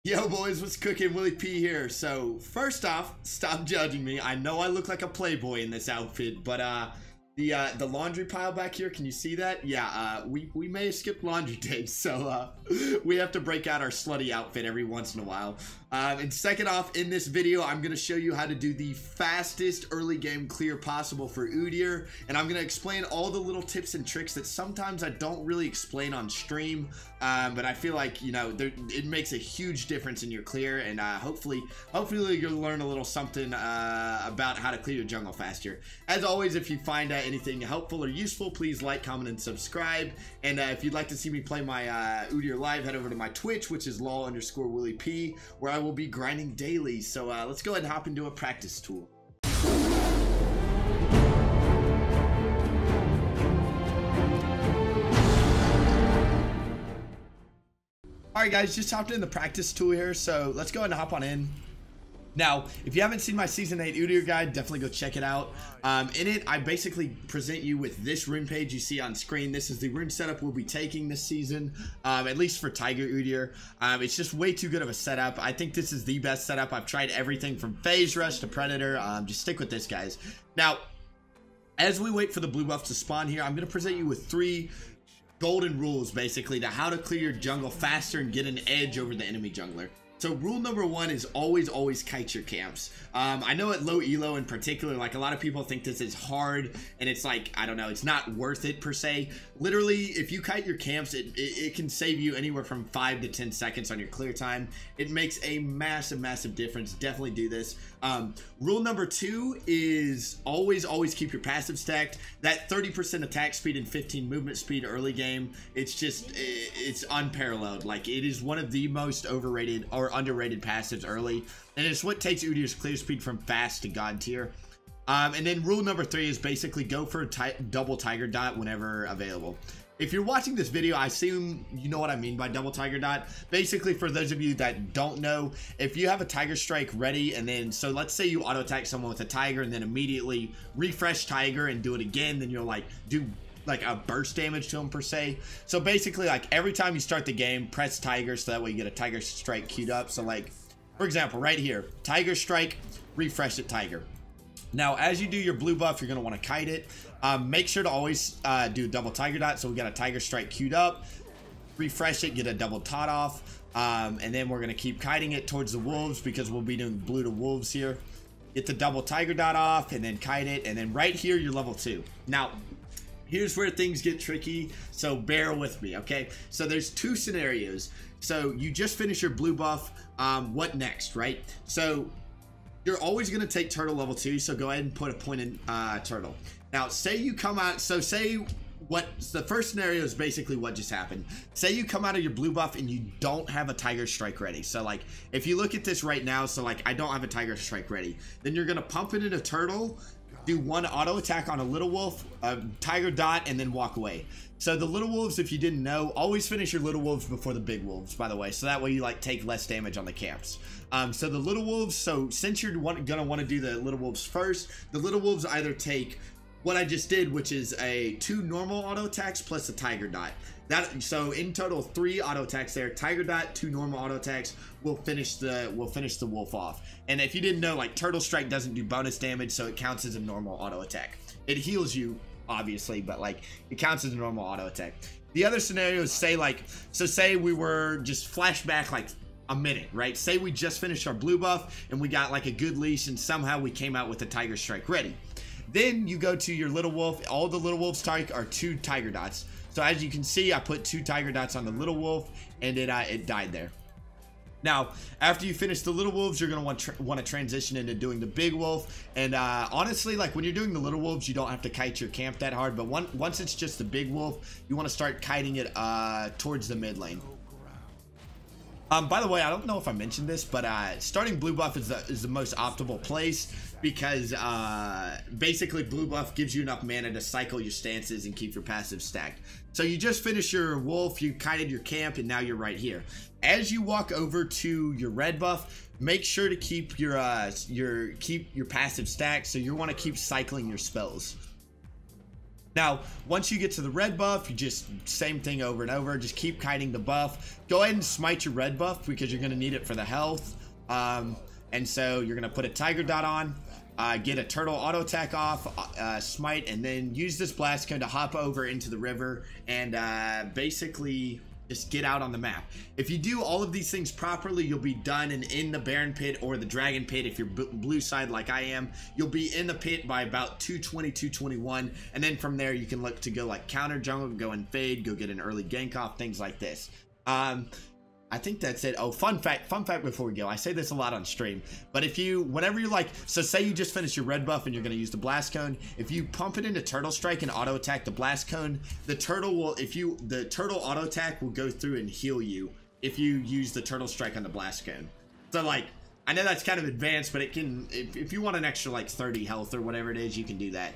Yo boys, what's cooking? Willie P here. So first off, stop judging me. I know I look like a playboy in this outfit, but the laundry pile back here, can you see that? Yeah, we may have skipped laundry days, so we have to break out our slutty outfit every once in a while. And second off, in this video, I'm going to show you how to do the fastest early game clear possible for Udyr, and I'm going to explain all the little tips and tricks that sometimes I don't really explain on stream, but I feel like, you know, it makes a huge difference in your clear, and hopefully you'll learn a little something about how to clear your jungle faster. As always, if you find anything helpful or useful, please like, comment, and subscribe. And if you'd like to see me play my Udyr live, head over to my Twitch, which is lol_WillieP, where I will be grinding daily. So let's go ahead and hop into a practice tool. Alright guys, just hopped in the practice tool here, so let's go ahead and hop on in. Now, if you haven't seen my Season 8 Udyr guide, definitely go check it out. In it, I basically present you with this rune page you see on screen. This is the rune setup we'll be taking this season, at least for Tiger Udyr. It's just way too good of a setup. I think this is the best setup. I've tried everything from Phase Rush to Predator. Just stick with this, guys. Now, as we wait for the blue buff to spawn here, I'm going to present you with 3 golden rules, basically, to how to clear your jungle faster and get an edge over the enemy jungler. So rule number 1 is always kite your camps. I know at low elo in particular, like a lot of people think this is hard and it's like, I don't know, it's not worth it per se. Literally, if you kite your camps, it can save you anywhere from 5 to 10 seconds on your clear time. It makes a massive difference. Definitely do this. Rule number 2 is always keep your passive stacked. That 30% attack speed and 15 movement speed early game, it's unparalleled. Like, it is one of the most overrated or underrated passives early, and it's what takes Udyr's clear speed from fast to god tier. And then rule number 3 is basically go for a double tiger dot whenever available. If you're watching this video, I assume you know what I mean by double tiger dot. Basically, for those of you that don't know, if you have a tiger strike ready, and then, so let's say you auto attack someone with a tiger and then immediately refresh tiger and do it again, then you'll like do like a burst damage to him per se. So basically, like every time you start the game, press tiger, so that way you get a tiger strike queued up. So like, for example, right here, tiger strike, refresh it tiger. Now, as you do your blue buff, you're going to want to kite it. Make sure to always do a double tiger dot. So we got a tiger strike queued up, refresh it, get a double tot off, and then we're going to keep kiting it towards the wolves because we'll be doing blue to wolves here. Get the double tiger dot off and then kite it, and then right here you're level 2. Now, here's where things get tricky, so bear with me, okay? So there's 2 scenarios. So you just finished your blue buff, what next, right? So you're always going to take turtle level 2, so go ahead and put a point in turtle. Now, say you come out, so say the first scenario is basically what just happened. Say you come out of your blue buff and you don't have a tiger strike ready. So like, if you look at this right now, so like I don't have a tiger strike ready, then you're going to pump it into turtle, do 1 auto attack on a little wolf, a tiger dot, and then walk away. So the little wolves, if you didn't know, always finish your little wolves before the big wolves, by the way, so that way you like take less damage on the camps. So the little wolves, so since you're gonna want to do the little wolves first, the little wolves either take what I just did, which is a 2 normal auto attacks plus a tiger dot. So in total 3 auto attacks there, tiger dot, 2 normal auto attacks will finish the wolf off. And if you didn't know, like turtle strike doesn't do bonus damage, so it counts as a normal auto attack. It heals you obviously, but like it counts as a normal auto attack. The other scenario is say we were just flashback like a minute, right? Say we just finished our blue buff and we got like a good leash and somehow we came out with a tiger strike ready. Then you go to your little wolf. All the little wolves take are 2 tiger dots. So as you can see, I put 2 tiger dots on the little wolf and it died there. Now, after you finish the little wolves, you're going to want to transition into doing the big wolf. And honestly, like when you're doing the little wolves, you don't have to kite your camp that hard. But once it's just the big wolf, you want to start kiting it towards the mid lane. By the way, I don't know if I mentioned this, but starting blue buff is the most optimal place because basically blue buff gives you enough mana to cycle your stances and keep your passive stacked. So you just finished your wolf, you kited your camp, and now you're right here. As you walk over to your red buff, make sure to keep your passive stacked, so you want to keep cycling your spells. Now, once you get to the red buff, you just same thing over and over. Just keep kiting the buff. Go ahead and smite your red buff because you're going to need it for the health. And so you're going to put a tiger dot on, get a turtle auto attack off, smite, and then use this blast cone to hop over into the river and basically just get out on the map. If you do all of these things properly, you'll be done and in the Baron pit or the Dragon pit. If you're blue side like I am, you'll be in the pit by about 220, 221. And then from there, you can look to go like counter jungle, go and fade, go get an early gank off, things like this. I think that's it. Oh, fun fact before we go. I say this a lot on stream, but if you, whenever you're like, so say you just finished your red buff and you're going to use the blast cone, if you pump it into turtle strike and auto attack the blast cone, the turtle will, the turtle auto attack will go through and heal you if you use the turtle strike on the blast cone. So like, I know that's kind of advanced, but it can, if you want an extra like 30 health or whatever it is, you can do that.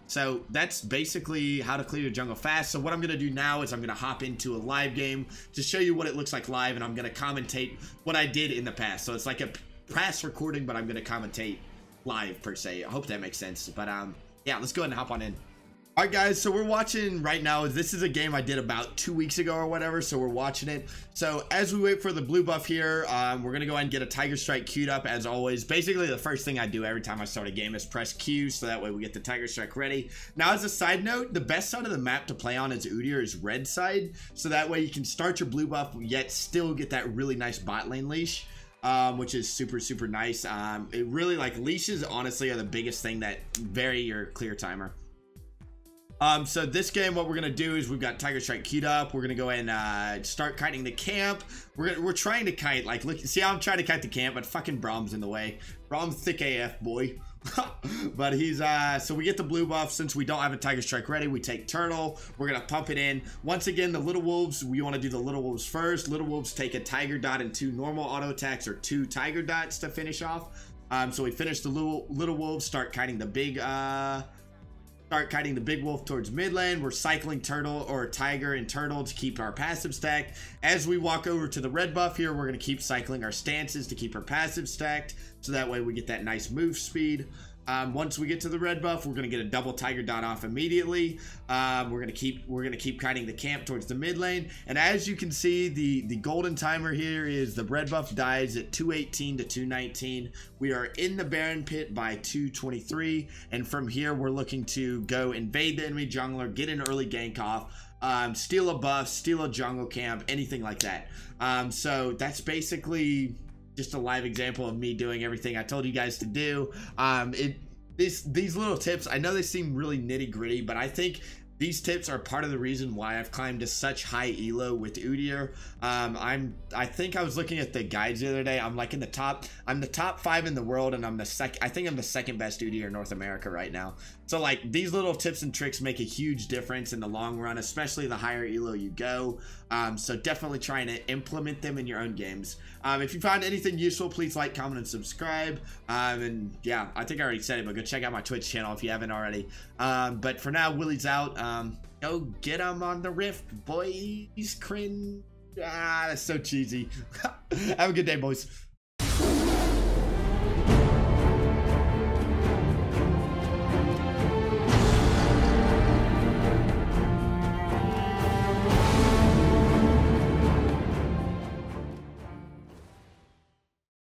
So that's basically how to clear your jungle fast. So what I'm going to do now is I'm going to hop into a live game to show you what it looks like live, and I'm going to commentate what I did in the past. So it's like a past recording, but I'm going to commentate live per se. I hope that makes sense. But yeah, let's go ahead and hop on in. All right, guys, so we're watching right now. This is a game I did about 2 weeks ago or whatever, so we're watching it. So as we wait for the blue buff here, we're going to go ahead and get a Tiger Strike queued up as always. Basically, the first thing I do every time I start a game is press Q, so that way we get the Tiger Strike ready. Now, as a side note, the best side of the map to play on is Udyr is red side, so that way you can start your blue buff, yet still get that really nice bot lane leash. Which is super, super nice. It really, like, leashes, honestly, are the biggest thing that vary your clear timer. So this game, what we're gonna do is we've got Tiger Strike queued up. We're gonna go ahead and start kiting the camp. We're trying to kite, like, look, see how I'm trying to kite the camp, but fucking Brahm's in the way. Brahm's thick AF, boy. But he's so we get the blue buff. Since we don't have a Tiger Strike ready, we take turtle. We're gonna pump it in. Once again, the little wolves, we want to do the little wolves first. Little wolves take a tiger dot and 2 normal auto attacks or 2 tiger dots to finish off. So we finish the little wolves, start kiting the big wolf towards mid lane. We're cycling turtle or tiger and turtle to keep our passive stacked. As we walk over to the red buff here, we're going to keep cycling our stances to keep our passive stacked, so that way we get that nice move speed. Once we get to the red buff, we're going to get a double tiger dot off immediately. We're going to keep kiting the camp towards the mid lane, and as you can see, the golden timer here is the red buff dies at 218 to 219. We are in the Baron pit by 223, and from here we're looking to go invade the enemy jungler, get an early gank off, steal a buff, steal a jungle camp, anything like that. So that's basically just a live example of me doing everything I told you guys to do. These little tips, I know they seem really nitty gritty, but I think these tips are part of the reason why I've climbed to such high elo with Udyr. I think I was looking at the guides the other day. I'm like in the top, I'm the top 5 in the world, and I think I'm the second best Udyr in North America right now. So like, these little tips and tricks make a huge difference in the long run, especially the higher elo you go. So definitely trying to implement them in your own games. If you found anything useful, please like, comment, and subscribe. And yeah, I think I already said it, but go check out my Twitch channel if you haven't already. But for now, Willie's out. Go get him on the rift, boys. Cringe. That's so cheesy. Have a good day, boys.